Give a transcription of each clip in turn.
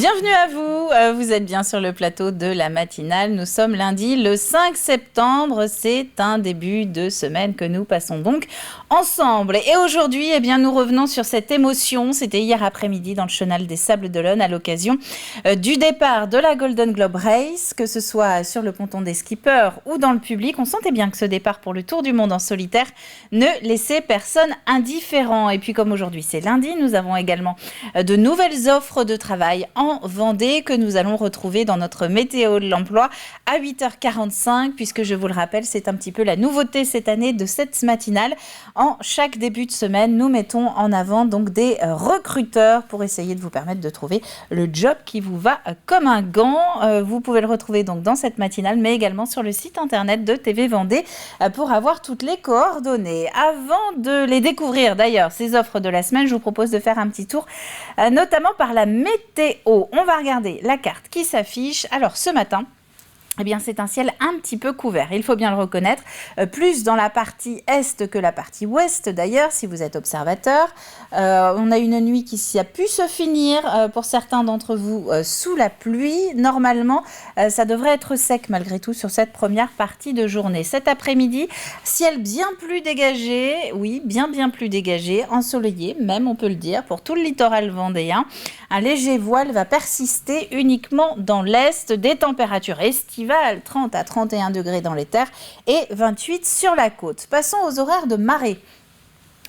Bienvenue à vous, vous êtes bien sur le plateau de la matinale. Nous sommes lundi le 5 septembre, c'est un début de semaine que nous passons donc ensemble. Et aujourd'hui, eh bien, nous revenons sur cette émotion, c'était hier après-midi dans le Chenal des Sables d'Olonne à l'occasion du départ de la Golden Globe Race, que ce soit sur le ponton des skippers ou dans le public. On sentait bien que ce départ pour le Tour du Monde en solitaire ne laissait personne indifférent. Et puis comme aujourd'hui c'est lundi, nous avons également de nouvelles offres de travail en Vendée que nous allons retrouver dans notre météo de l'emploi à 8h45, puisque je vous le rappelle, c'est un petit peu la nouveauté cette année de cette matinale. En chaque début de semaine, nous mettons en avant donc des recruteurs pour essayer de vous permettre de trouver le job qui vous va comme un gant. Vous pouvez le retrouver donc dans cette matinale, mais également sur le site internet de TV Vendée pour avoir toutes les coordonnées. Avant de les découvrir d'ailleurs, ces offres de la semaine, je vous propose de faire un petit tour, notamment par la météo. On va regarder la carte qui s'affiche. Alors ce matin, eh bien, c'est un ciel un petit peu couvert, il faut bien le reconnaître, plus dans la partie est que la partie ouest d'ailleurs, si vous êtes observateur. On a une nuit qui a pu se finir pour certains d'entre vous sous la pluie. Normalement, ça devrait être sec malgré tout sur cette première partie de journée. Cet après-midi, ciel bien plus dégagé, oui, bien plus dégagé, ensoleillé même on peut le dire, pour tout le littoral vendéen. Un léger voile va persister uniquement dans l'est, des températures estivales, 30 à 31 degrés dans les terres et 28 sur la côte. Passons aux horaires de marée.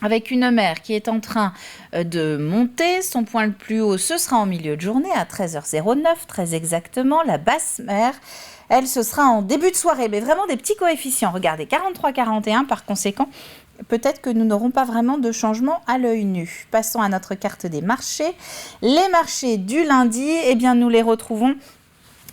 Avec une mer qui est en train de monter, son point le plus haut, ce sera en milieu de journée à 13h09, très exactement. La basse mer, elle, ce sera en début de soirée, mais vraiment des petits coefficients. Regardez, 43-41, par conséquent, peut-être que nous n'aurons pas vraiment de changement à l'œil nu. Passons à notre carte des marchés. Les marchés du lundi, eh bien, nous les retrouvons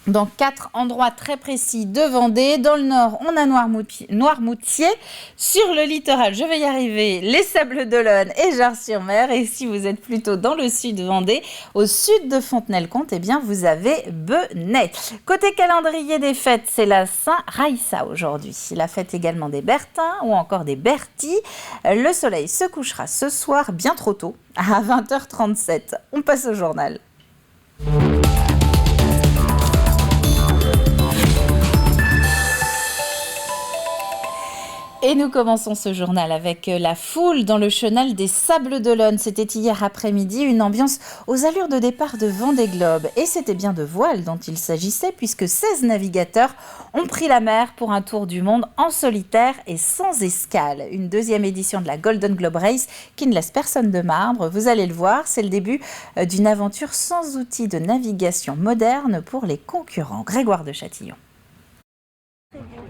dans 4 endroits très précis de Vendée. Dans le nord, on a Noirmoutier. Sur le littoral, je vais y arriver, les Sables d'Olonne et Jars-sur-Mer. Et si vous êtes plutôt dans le sud Vendée, au sud de Fontenay-le-Comte, eh bien, vous avez Benay. Côté calendrier des fêtes, c'est la Saint-Raïssa aujourd'hui. La fête également des Bertins ou encore des Bertis. Le soleil se couchera ce soir bien trop tôt, à 20h37. On passe au journal. Et nous commençons ce journal avec la foule dans le Chenal des Sables d'Olonne. C'était hier après-midi, une ambiance aux allures de départ de Vendée Globe. Et c'était bien de voile dont il s'agissait, puisque 16 navigateurs ont pris la mer pour un tour du monde en solitaire et sans escale. Une deuxième édition de la Golden Globe Race qui ne laisse personne de marbre. Vous allez le voir, c'est le début d'une aventure sans outils de navigation moderne pour les concurrents. Grégoire de Châtillon.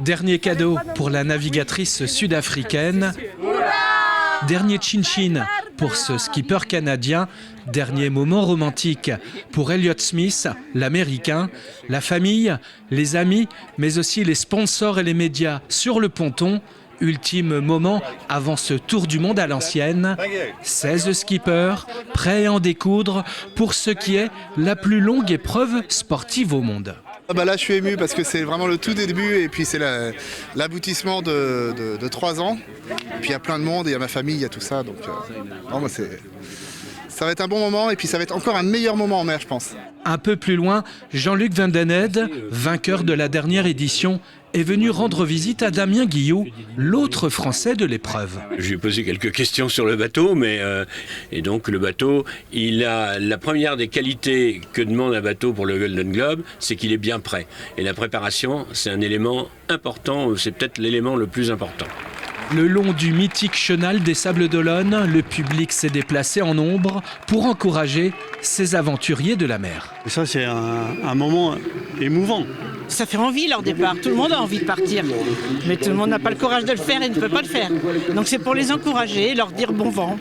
Dernier cadeau pour la navigatrice sud-africaine. Dernier chin-chin pour ce skipper canadien. Dernier moment romantique pour Elliott Smith, l'américain. La famille, les amis, mais aussi les sponsors et les médias sur le ponton. Ultime moment avant ce tour du monde à l'ancienne. 16 skippers prêts à en découdre pour ce qui est la plus longue épreuve sportive au monde. Là, je suis ému parce que c'est vraiment le tout début et puis c'est l'aboutissement de 3 ans. Et puis il y a plein de monde, il y a ma famille, il y a tout ça. Donc ça va être un bon moment et puis ça va être encore un meilleur moment en mer, je pense. Un peu plus loin, Jean-Luc Van Den Heede, vainqueur de la dernière édition, est venu rendre visite à Damien Guillou, l'autre Français de l'épreuve. Je lui ai posé quelques questions sur le bateau, et donc le bateau, il a la première des qualités que demande un bateau pour le Golden Globe, c'est qu'il est bien prêt. Et la préparation, c'est un élément important, c'est peut-être l'élément le plus important. Le long du mythique Chenal des Sables d'Olonne, le public s'est déplacé en nombre pour encourager ces aventuriers de la mer. Ça, c'est un moment émouvant. Ça fait envie leur départ, tout le monde a envie de partir. Mais tout le monde n'a pas le courage de le faire et ne peut pas le faire. Donc c'est pour les encourager, leur dire bon vent.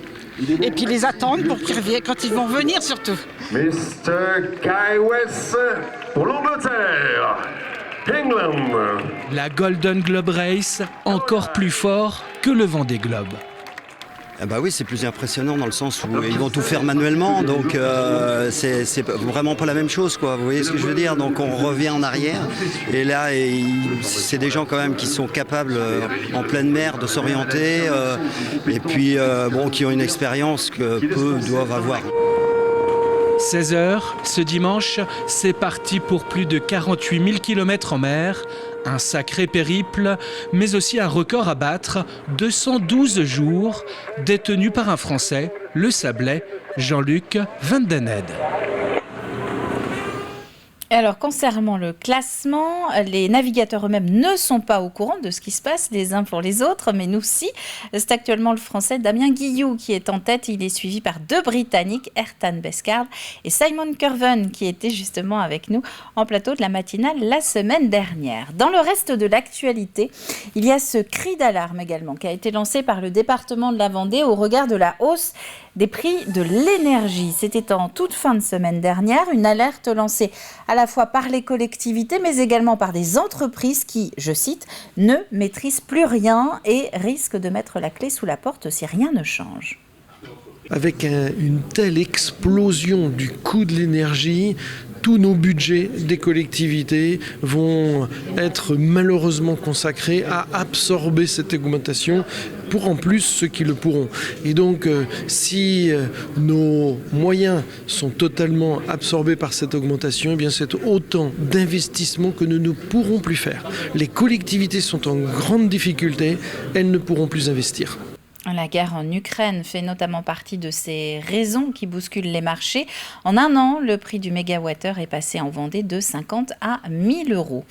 Et puis les attendre pour qu'ils reviennent quand ils vont venir surtout. Mr. Kai West pour l'Angleterre. England. La Golden Globe Race, encore plus fort que le Vendée Globe. Oui, c'est plus impressionnant dans le sens où ils vont tout faire manuellement, donc c'est vraiment pas la même chose, quoi. Vous voyez ce que je veux dire? Donc on revient en arrière, et là, c'est des gens quand même qui sont capables en pleine mer de s'orienter, et puis qui ont une expérience que peu doivent avoir. 16h, ce dimanche, c'est parti pour plus de 48 000 km en mer. Un sacré périple, mais aussi un record à battre, 212 jours, détenu par un Français, le Sablais, Jean-Luc Van Den Heede. Alors, concernant le classement, les navigateurs eux-mêmes ne sont pas au courant de ce qui se passe les uns pour les autres, mais nous si. C'est actuellement le Français Damien Guillou qui est en tête. Il est suivi par 2 Britanniques, Ertan Beskard et Simon Curven, qui étaient justement avec nous en plateau de la matinale la semaine dernière. Dans le reste de l'actualité, il y a ce cri d'alarme également qui a été lancé par le département de la Vendée au regard de la hausse des prix de l'énergie. C'était en toute fin de semaine dernière, une alerte lancée à la fois par les collectivités, mais également par des entreprises qui, je cite, ne maîtrisent plus rien et risquent de mettre la clé sous la porte si rien ne change. Avec une telle explosion du coût de l'énergie, tous nos budgets des collectivités vont être malheureusement consacrés à absorber cette augmentation pour en plus ceux qui le pourront. Et donc si nos moyens sont totalement absorbés par cette augmentation, eh bien c'est autant d'investissements que nous ne pourrons plus faire. Les collectivités sont en grande difficulté, elles ne pourront plus investir. La guerre en Ukraine fait notamment partie de ces raisons qui bousculent les marchés. En un an, le prix du mégawattheure est passé en Vendée de 50 à 1 000 €.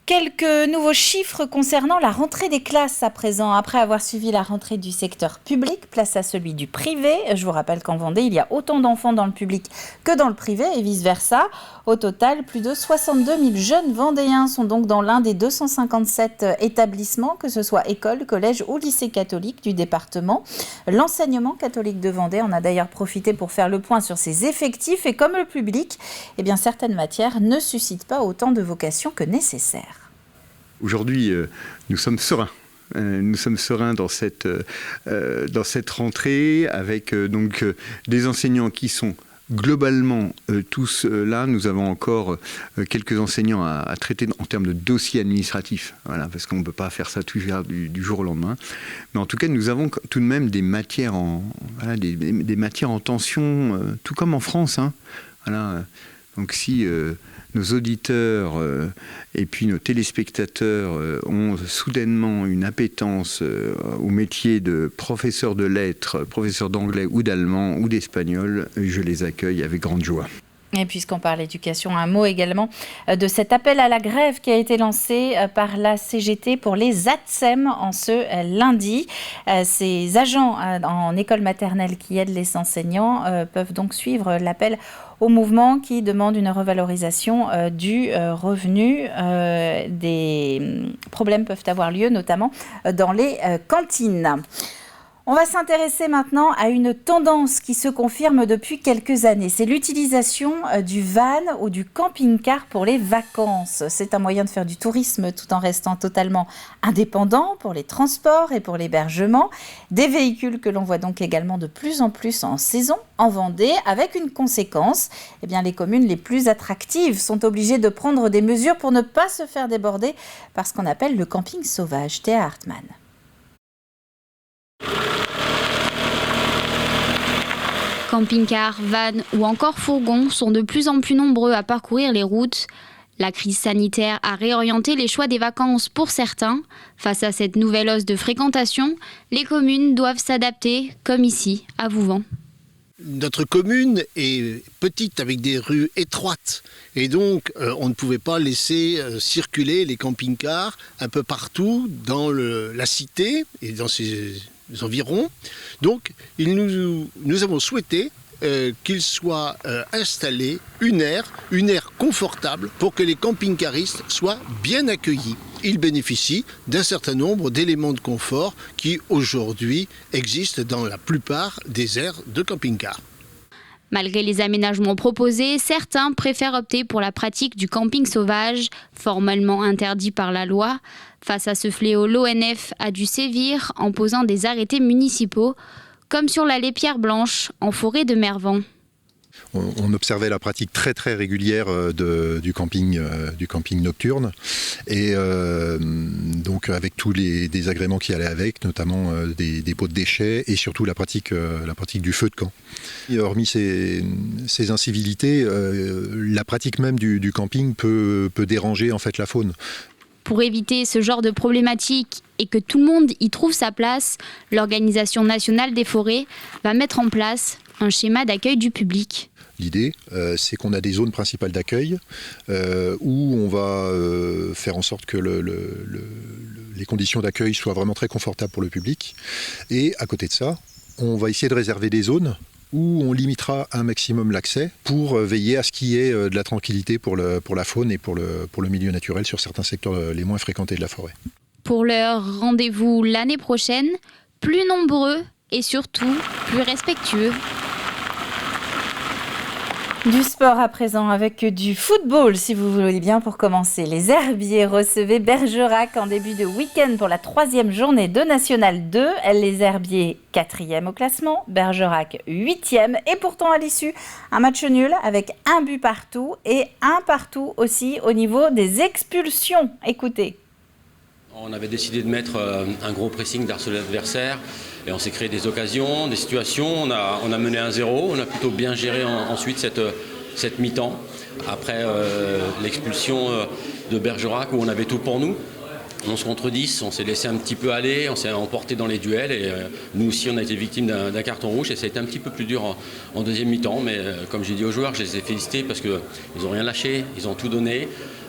Quelques nouveaux chiffres concernant la rentrée des classes à présent. Après avoir suivi la rentrée du secteur public, place à celui du privé. Je vous rappelle qu'en Vendée, il y a autant d'enfants dans le public que dans le privé et vice-versa. Au total, plus de 62 000 jeunes Vendéens sont donc dans l'un des 257 établissements, que ce soit école, collège ou lycée catholique du département. L'enseignement catholique de Vendée en a d'ailleurs profité pour faire le point sur ses effectifs et comme le public, eh bien, certaines matières ne suscitent pas autant de vocations que nécessaire. Aujourd'hui, nous sommes sereins. Nous sommes sereins dans cette rentrée avec des enseignants qui sont globalement tous là. Nous avons encore quelques enseignants à traiter en termes de dossiers administratifs, voilà, parce qu'on ne peut pas faire ça du jour au lendemain. Mais en tout cas, nous avons tout de même des matières des matières en tension, tout comme en France. Hein. Voilà. Donc si nos auditeurs et puis nos téléspectateurs ont soudainement une appétence au métier de professeur de lettres, professeur d'anglais ou d'allemand ou d'espagnol, je les accueille avec grande joie. Et puisqu'on parle éducation, un mot également de cet appel à la grève qui a été lancé par la CGT pour les ATSEM en ce lundi. Ces agents en école maternelle qui aident les enseignants peuvent donc suivre l'appel au mouvement qui demande une revalorisation du revenu. Des problèmes peuvent avoir lieu, notamment dans les cantines. On va s'intéresser maintenant à une tendance qui se confirme depuis quelques années. C'est l'utilisation du van ou du camping-car pour les vacances. C'est un moyen de faire du tourisme tout en restant totalement indépendant pour les transports et pour l'hébergement. Des véhicules que l'on voit donc également de plus en plus en saison en Vendée, avec une conséquence. Eh bien, les communes les plus attractives sont obligées de prendre des mesures pour ne pas se faire déborder par ce qu'on appelle le camping sauvage. Théa Hartmann. Camping-cars, vannes ou encore fourgons sont de plus en plus nombreux à parcourir les routes. La crise sanitaire a réorienté les choix des vacances pour certains. Face à cette nouvelle hausse de fréquentation, les communes doivent s'adapter, comme ici, à Vouvant. Notre commune est petite avec des rues étroites et donc on ne pouvait pas laisser circuler les camping-cars un peu partout dans la cité et dans ses environs. Donc nous avons souhaité qu'il soit installé une aire confortable pour que les camping-caristes soient bien accueillis. Ils bénéficient d'un certain nombre d'éléments de confort qui aujourd'hui existent dans la plupart des aires de camping-car. Malgré les aménagements proposés, certains préfèrent opter pour la pratique du camping sauvage, formellement interdit par la loi. Face à ce fléau, l'ONF a dû sévir en posant des arrêtés municipaux, comme sur l'allée Pierre Blanche, en forêt de Mervan. On observait la pratique très très régulière du camping nocturne et donc avec tous les désagréments qui allaient avec, notamment des pots de déchets et surtout la pratique du feu de camp. Et hormis ces incivilités, la pratique même du camping peut déranger en fait la faune. Pour éviter ce genre de problématique et que tout le monde y trouve sa place, l'Organisation nationale des forêts va mettre en place un schéma d'accueil du public. L'idée, c'est qu'on a des zones principales d'accueil où on va faire en sorte que les conditions d'accueil soient vraiment très confortables pour le public. Et à côté de ça, on va essayer de réserver des zones où on limitera un maximum l'accès pour veiller à ce qu'il y ait de la tranquillité pour la faune et pour le milieu naturel sur certains secteurs les moins fréquentés de la forêt. Pour leur rendez-vous l'année prochaine, plus nombreux et surtout plus respectueux. Du sport à présent avec du football, si vous voulez bien, pour commencer. Les Herbiers recevaient Bergerac en début de week-end pour la 3e journée de National 2. Les Herbiers 4e au classement, Bergerac 8e. Et pourtant à l'issue, un match nul avec un but partout et un partout aussi au niveau des expulsions. Écoutez. On avait décidé de mettre un gros pressing d'harceler l'adversaire et on s'est créé des occasions, des situations. On a mené 1-0, on a plutôt bien géré ensuite cette mi-temps. Après l'expulsion de Bergerac où on avait tout pour nous. 11 contre 10, on s'est laissé un petit peu aller, on s'est emporté dans les duels et nous aussi on a été victimes d'un carton rouge et ça a été un petit peu plus dur en deuxième mi-temps. Mais comme j'ai dit aux joueurs, je les ai félicités parce qu'ils n'ont rien lâché, ils ont tout donné.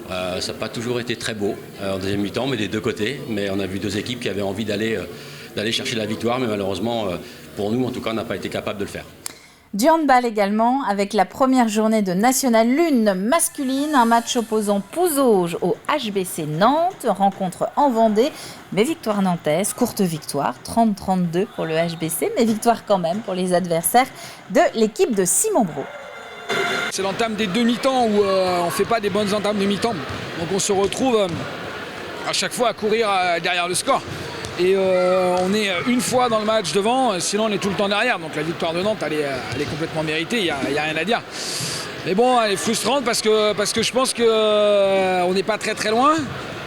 Ça n'a pas toujours été très beau en deuxième mi-temps, mais des deux côtés. Mais on a vu deux équipes qui avaient envie d'aller chercher la victoire, mais malheureusement, pour nous, en tout cas, on n'a pas été capable de le faire. Du handball également, avec la première journée de National 1 masculine, un match opposant Pouzauges au HBC Nantes, rencontre en Vendée, mais victoire nantaise, courte victoire, 30-32 pour le HBC, mais victoire quand même pour les adversaires de l'équipe de Simon Brault. C'est l'entame des deux mi-temps où on ne fait pas des bonnes entames de mi-temps. Donc on se retrouve à chaque fois à courir derrière le score. Et on est une fois dans le match devant, sinon on est tout le temps derrière. Donc la victoire de Nantes, elle est complètement méritée, il n'y a rien à dire. Mais bon, elle est frustrante parce que je pense qu'on n'est pas très très loin.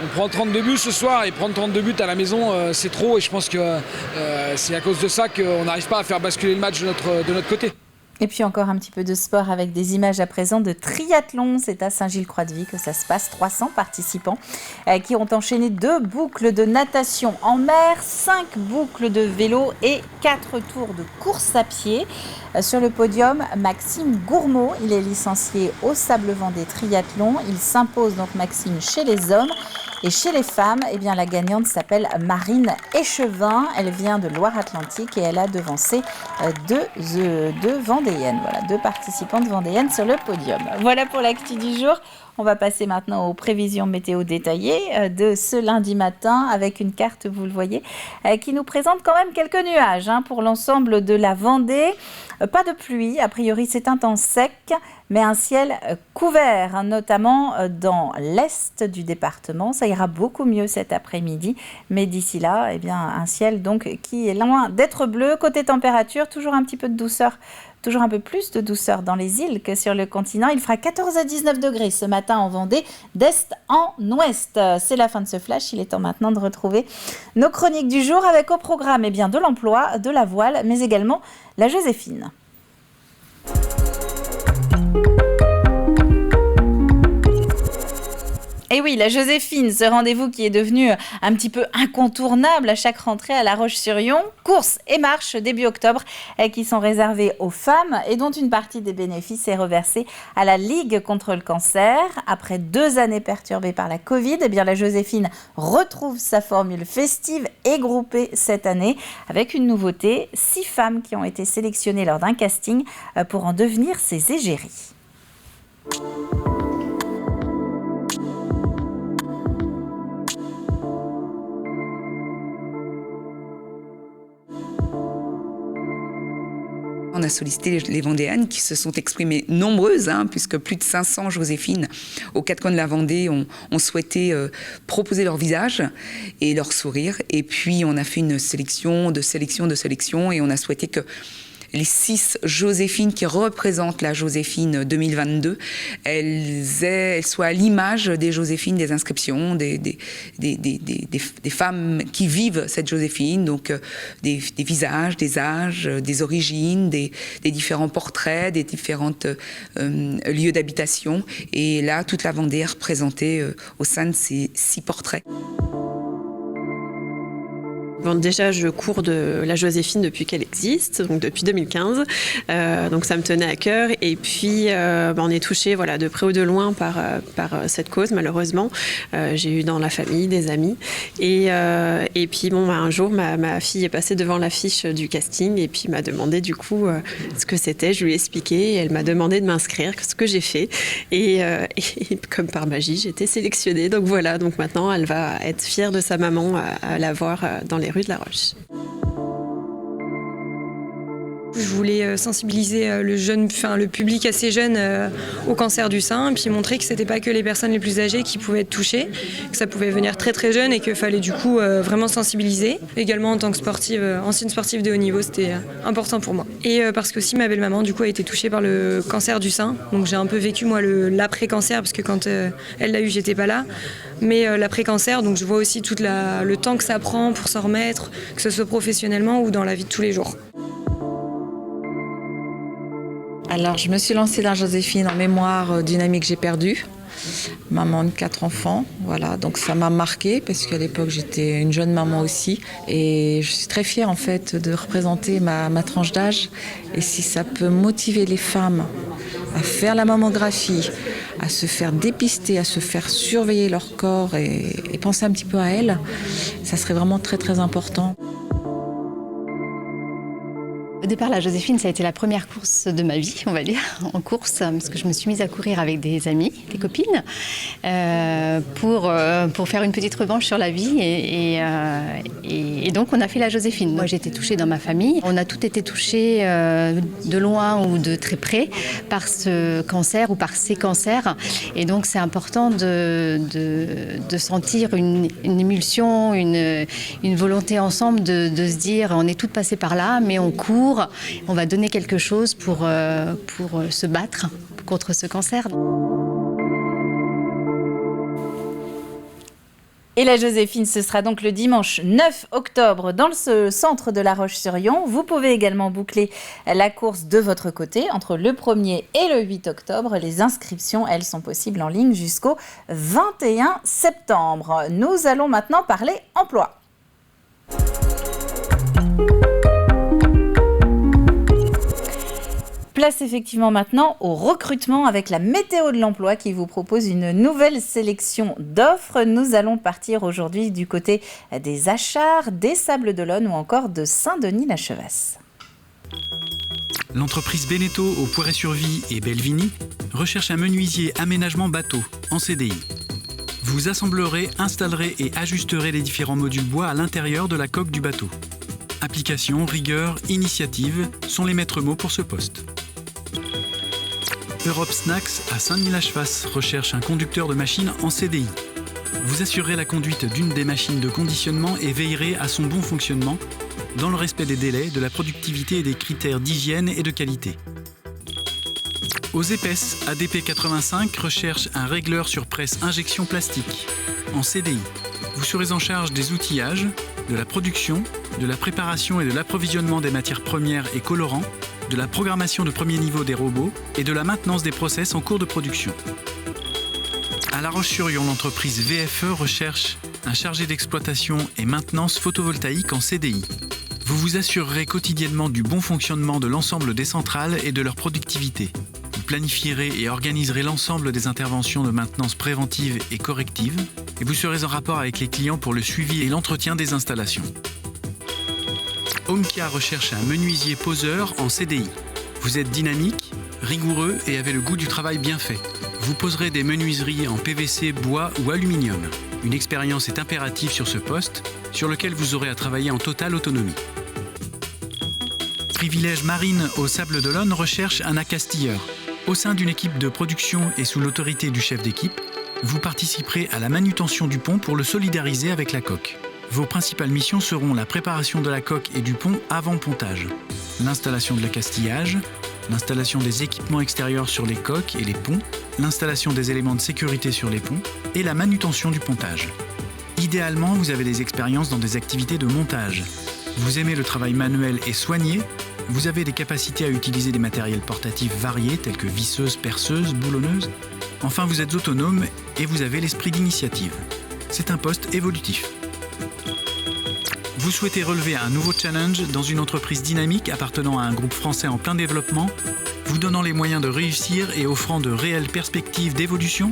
On prend 32 buts ce soir et prendre 32 buts à la maison, c'est trop. Et je pense que c'est à cause de ça qu'on n'arrive pas à faire basculer le match de notre côté. Et puis encore un petit peu de sport avec des images à présent de triathlon. C'est à Saint-Gilles-Croix-de-Vie que ça se passe. 300 participants qui ont enchaîné 2 boucles de natation en mer, 5 boucles de vélo et 4 tours de course à pied. Sur le podium, Maxime Gourmaud. Il est licencié au Sable Vendée Triathlon. Il s'impose donc, Maxime, chez les hommes. Et chez les femmes, eh bien, la gagnante s'appelle Marine Échevin. Elle vient de Loire-Atlantique et elle a devancé deux vendéennes. Voilà, 2 participantes vendéennes sur le podium. Voilà pour l'actu du jour. On va passer maintenant aux prévisions météo détaillées de ce lundi matin avec une carte, vous le voyez, qui nous présente quand même quelques nuages pour l'ensemble de la Vendée. Pas de pluie, a priori c'est un temps sec, mais un ciel couvert, notamment dans l'est du département. Ça ira beaucoup mieux cet après-midi, mais d'ici là, eh bien, un ciel donc qui est loin d'être bleu. Côté température, toujours un petit peu de douceur, toujours un peu plus de douceur dans les îles que sur le continent. Il fera 14 à 19 degrés ce matin en Vendée, d'est en ouest. C'est la fin de ce flash. Il est temps maintenant de retrouver nos chroniques du jour avec au programme eh bien, de l'emploi, de la voile, mais également la Joséphine. Et oui, la Joséphine, ce rendez-vous qui est devenu un petit peu incontournable à chaque rentrée à La Roche-sur-Yon. Courses et marches début octobre qui sont réservées aux femmes et dont une partie des bénéfices est reversée à la Ligue contre le cancer. Après 2 années perturbées par la Covid, eh bien la Joséphine retrouve sa formule festive et groupée cette année avec une nouveauté, 6 femmes qui ont été sélectionnées lors d'un casting pour en devenir ses égéries. On a sollicité les Vendéennes qui se sont exprimées nombreuses, puisque plus de 500 Joséphines aux 4 coins de la Vendée ont souhaité proposer leur visage et leur sourire. Et puis on a fait une sélection, et on a souhaité que les 6 Joséphines qui représentent la Joséphine 2022, elles soient à l'image des Joséphines, des inscriptions, des femmes qui vivent cette Joséphine, donc des visages, des âges, des origines, des différents portraits, des différents lieux d'habitation. Et là, toute la Vendée est représentée au sein de ces 6 portraits. Bon, déjà, je cours de la Joséphine depuis qu'elle existe, donc depuis 2015. Donc ça me tenait à cœur. Et puis, on est touché de près ou de loin par cette cause, malheureusement. J'ai eu dans la famille des amis. Et puis, un jour, ma fille est passée devant l'affiche du casting et puis m'a demandé du coup ce que c'était. Je lui ai expliqué et elle m'a demandé de m'inscrire, ce que j'ai fait. Et comme par magie, j'ai été sélectionnée. Donc voilà, donc maintenant, elle va être fière de sa maman à la voir dans les rues de La Roche. Je voulais sensibiliser le public assez jeune au cancer du sein, et puis montrer que c'était pas que les personnes les plus âgées qui pouvaient être touchées, que ça pouvait venir très très jeune et qu'il fallait du coup vraiment sensibiliser. Également en tant que sportive, ancienne sportive de haut niveau, c'était important pour moi. Et parce que aussi ma belle-maman du coup a été touchée par le cancer du sein, donc j'ai un peu vécu moi l'après-cancer, parce que quand elle l'a eu, j'étais pas là. Mais l'après-cancer, donc je vois aussi tout le temps que ça prend pour s'en remettre, que ce soit professionnellement ou dans la vie de tous les jours. Alors, je me suis lancée dans Joséphine en mémoire d'une amie que j'ai perdue, maman de 4 enfants. Voilà, donc ça m'a marquée parce qu'à l'époque, j'étais une jeune maman aussi. Et je suis très fière, en fait, de représenter ma tranche d'âge. Et si ça peut motiver les femmes à faire la mammographie, à se faire dépister, à se faire surveiller leur corps et penser un petit peu à elles, ça serait vraiment très, très important. Au départ, la Joséphine, ça a été la première course de ma vie, on va dire, en course, parce que je me suis mise à courir avec des amis, des copines, pour faire une petite revanche sur la vie. Et donc, on a fait la Joséphine. Moi, j'ai été touchée dans ma famille. On a toutes été touchés de loin ou de très près par ce cancer ou par ces cancers. Et donc, c'est important de sentir une émulsion, une volonté ensemble de se dire, on est toutes passées par là, mais on court. On va donner quelque chose pour se battre contre ce cancer. Et la Joséphine, ce sera donc le dimanche 9 octobre dans le centre de La Roche-sur-Yon. Vous pouvez également boucler la course de votre côté entre le 1er et le 8 octobre. Les inscriptions, elles, sont possibles en ligne jusqu'au 21 septembre. Nous allons maintenant parler emploi. Place effectivement maintenant au recrutement avec la météo de l'emploi qui vous propose une nouvelle sélection d'offres. Nous allons partir aujourd'hui du côté des Achards, des Sables-d'Olonne ou encore de Saint-Denis-la-Chevasse. L'entreprise Beneteau au Poiré-sur-Vie et Belvigny recherche un menuisier aménagement bateau en CDI. Vous assemblerez, installerez et ajusterez les différents modules bois à l'intérieur de la coque du bateau. Application, rigueur, initiative sont les maîtres mots pour ce poste. Europe Snacks à Saint-Denis-la-Chevasse recherche un conducteur de machine en CDI. Vous assurerez la conduite d'une des machines de conditionnement et veillerez à son bon fonctionnement dans le respect des délais, de la productivité et des critères d'hygiène et de qualité. Aux épaisses, ADP 85 recherche un régleur sur presse injection plastique en CDI. Vous serez en charge des outillages, de la production, de la préparation et de l'approvisionnement des matières premières et colorants, de la programmation de premier niveau des robots et de la maintenance des process en cours de production. À La Roche-sur-Yon, l'entreprise VFE recherche un chargé d'exploitation et maintenance photovoltaïque en CDI. Vous vous assurerez quotidiennement du bon fonctionnement de l'ensemble des centrales et de leur productivité. Vous planifierez et organiserez l'ensemble des interventions de maintenance préventive et corrective et vous serez en rapport avec les clients pour le suivi et l'entretien des installations. Homkia recherche un menuisier poseur en CDI. Vous êtes dynamique, rigoureux et avez le goût du travail bien fait. Vous poserez des menuiseries en PVC, bois ou aluminium. Une expérience est impérative sur ce poste, sur lequel vous aurez à travailler en totale autonomie. Privilège Marine aux Sables-d'Olonne recherche un accastilleur. Au sein d'une équipe de production et sous l'autorité du chef d'équipe, vous participerez à la manutention du pont pour le solidariser avec la coque. Vos principales missions seront la préparation de la coque et du pont avant pontage, l'installation de l'accastillage, l'installation des équipements extérieurs sur les coques et les ponts, l'installation des éléments de sécurité sur les ponts et la manutention du pontage. Idéalement, vous avez des expériences dans des activités de montage. Vous aimez le travail manuel et soigné, vous avez des capacités à utiliser des matériels portatifs variés tels que visseuses, perceuses, boulonneuses. Enfin, vous êtes autonome et vous avez l'esprit d'initiative. C'est un poste évolutif. Vous souhaitez relever un nouveau challenge dans une entreprise dynamique appartenant à un groupe français en plein développement, vous donnant les moyens de réussir et offrant de réelles perspectives d'évolution?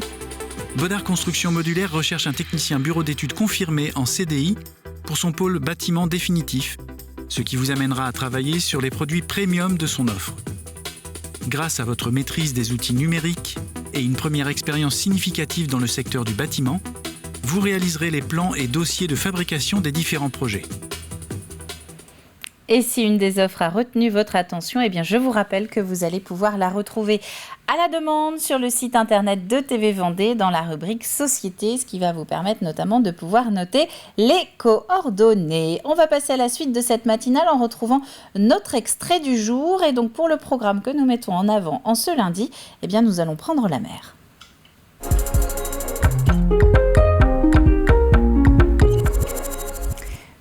Bodar Construction Modulaire recherche un technicien bureau d'études confirmé en CDI pour son pôle bâtiment définitif, ce qui vous amènera à travailler sur les produits premium de son offre. Grâce à votre maîtrise des outils numériques et une première expérience significative dans le secteur du bâtiment, vous réaliserez les plans et dossiers de fabrication des différents projets. Et si une des offres a retenu votre attention, eh bien je vous rappelle que vous allez pouvoir la retrouver à la demande sur le site internet de TV Vendée dans la rubrique Société, ce qui va vous permettre notamment de pouvoir noter les coordonnées. On va passer à la suite de cette matinale en retrouvant notre extrait du jour. Et donc pour le programme que nous mettons en avant en ce lundi, eh bien nous allons prendre la mer.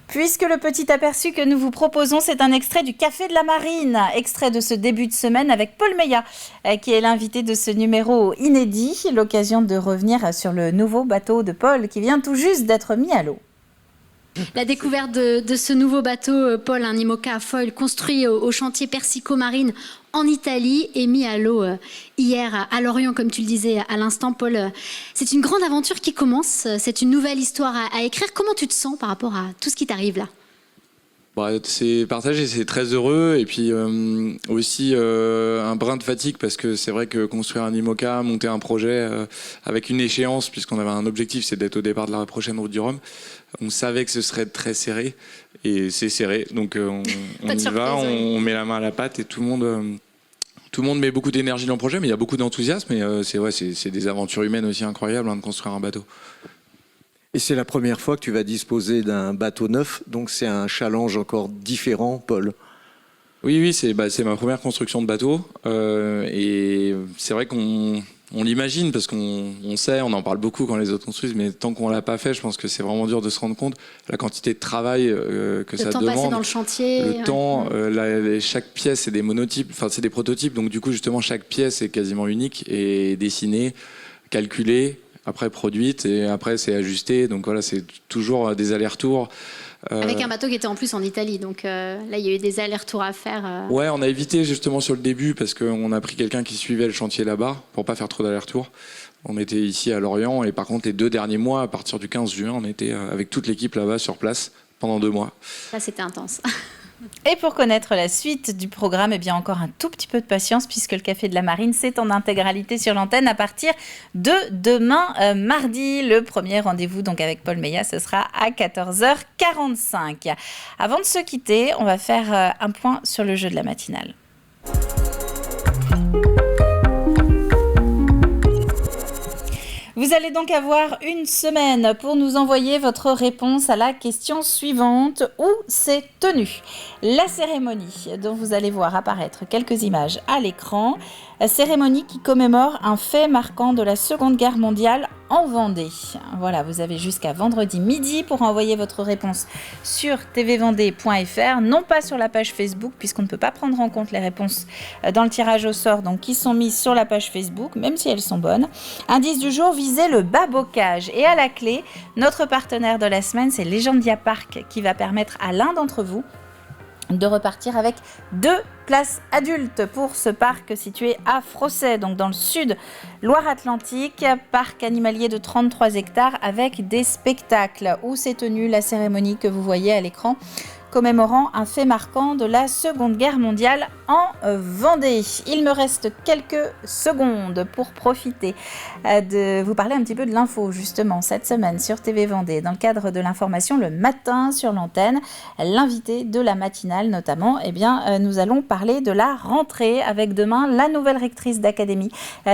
Puisque le petit aperçu que nous vous proposons, c'est un extrait du Café de la Marine, extrait de ce début de semaine avec Paul Meillat, qui est l'invité de ce numéro inédit, l'occasion de revenir sur le nouveau bateau de Paul qui vient tout juste d'être mis à l'eau. La découverte de ce nouveau bateau, Paul, un IMOCA à foil construit au chantier Persico Marine en Italie et mis à l'eau hier à Lorient, comme tu le disais à l'instant, Paul. C'est une grande aventure qui commence, c'est une nouvelle histoire à écrire. Comment tu te sens par rapport à tout ce qui t'arrive là ? C'est partagé, c'est très heureux et puis aussi un brin de fatigue parce que c'est vrai que construire un IMOCA, monter un projet avec une échéance, puisqu'on avait un objectif, c'est d'être au départ de la prochaine route du Rhum. On savait que ce serait très serré et c'est serré, donc on y va, on met la main à la pâte et tout le monde met beaucoup d'énergie dans le projet, mais il y a beaucoup d'enthousiasme et c'est des aventures humaines aussi incroyables de construire un bateau. Et c'est la première fois que tu vas disposer d'un bateau neuf, donc c'est un challenge encore différent, Paul. Oui, c'est ma première construction de bateau et c'est vrai qu'on l'imagine parce qu'on sait, on en parle beaucoup quand les autres construisent, mais tant qu'on l'a pas fait, je pense que c'est vraiment dur de se rendre compte la quantité de travail que ça demande. Le temps passé dans le chantier. Le temps, chaque pièce c'est des monotypes, enfin c'est des prototypes, donc du coup justement chaque pièce est quasiment unique et dessinée, calculée, après produite et après c'est ajusté, donc voilà, c'est toujours des allers-retours. Avec un bateau qui était en plus en Italie, donc là il y a eu des allers-retours à faire. Ouais, on a évité justement sur le début parce qu'on a pris quelqu'un qui suivait le chantier là-bas pour pas faire trop d'allers-retours. On était ici à Lorient et par contre les 2 derniers mois, à partir du 15 juin, on était avec toute l'équipe là-bas sur place pendant 2 mois. Là c'était intense. Et pour connaître la suite du programme, eh bien encore un tout petit peu de patience puisque le Café de la Marine, c'est en intégralité sur l'antenne à partir de demain mardi. Le premier rendez-vous donc avec Paul Meillat, ce sera à 14h45. Avant de se quitter, on va faire un point sur le jeu de la matinale. Vous allez donc avoir une semaine pour nous envoyer votre réponse à la question suivante. Où s'est tenue la cérémonie dont vous allez voir apparaître quelques images à l'écran? Cérémonie qui commémore un fait marquant de la Seconde Guerre mondiale en Vendée. Voilà, vous avez jusqu'à vendredi midi pour envoyer votre réponse sur tvvendée.fr, non pas sur la page Facebook, puisqu'on ne peut pas prendre en compte les réponses dans le tirage au sort, donc qui sont mises sur la page Facebook, même si elles sont bonnes. Indice du jour, visez le bas bocage. Et à la clé, notre partenaire de la semaine, c'est Legendia Park, qui va permettre à l'un d'entre vous de repartir avec 2 places adultes pour ce parc situé à Frossay, donc dans le sud Loire-Atlantique, parc animalier de 33 hectares avec des spectacles où s'est tenue la cérémonie que vous voyez à l'écran. commémorant un fait marquant de la Seconde Guerre mondiale en Vendée. Il me reste quelques secondes pour profiter de vous parler un petit peu de l'info justement cette semaine sur TV Vendée dans le cadre de l'information le matin sur l'antenne. L'invité de la matinale notamment, nous allons parler de la rentrée avec demain la nouvelle rectrice d'académie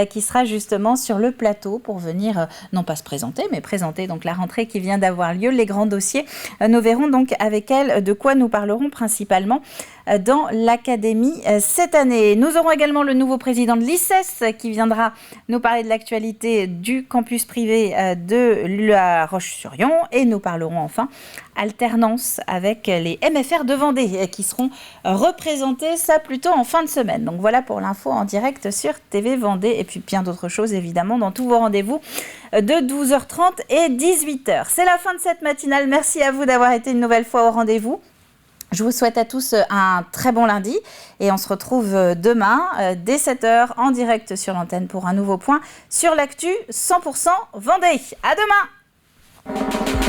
qui sera justement sur le plateau pour venir non pas se présenter mais présenter donc la rentrée qui vient d'avoir lieu, les grands dossiers. Nous verrons donc avec elle de quoi nous parlerons principalement dans l'académie cette année. Nous aurons également le nouveau président de l'ICES qui viendra nous parler de l'actualité du campus privé de La Roche-sur-Yon et nous parlerons enfin alternance avec les MFR de Vendée qui seront représentés, ça plutôt en fin de semaine. Donc voilà pour l'info en direct sur TV Vendée et puis bien d'autres choses évidemment dans tous vos rendez-vous de 12h30 et 18h. C'est la fin de cette matinale. Merci à vous d'avoir été une nouvelle fois au rendez-vous. Je vous souhaite à tous un très bon lundi et on se retrouve demain dès 7h en direct sur l'antenne pour un nouveau point sur l'actu 100% Vendée. À demain!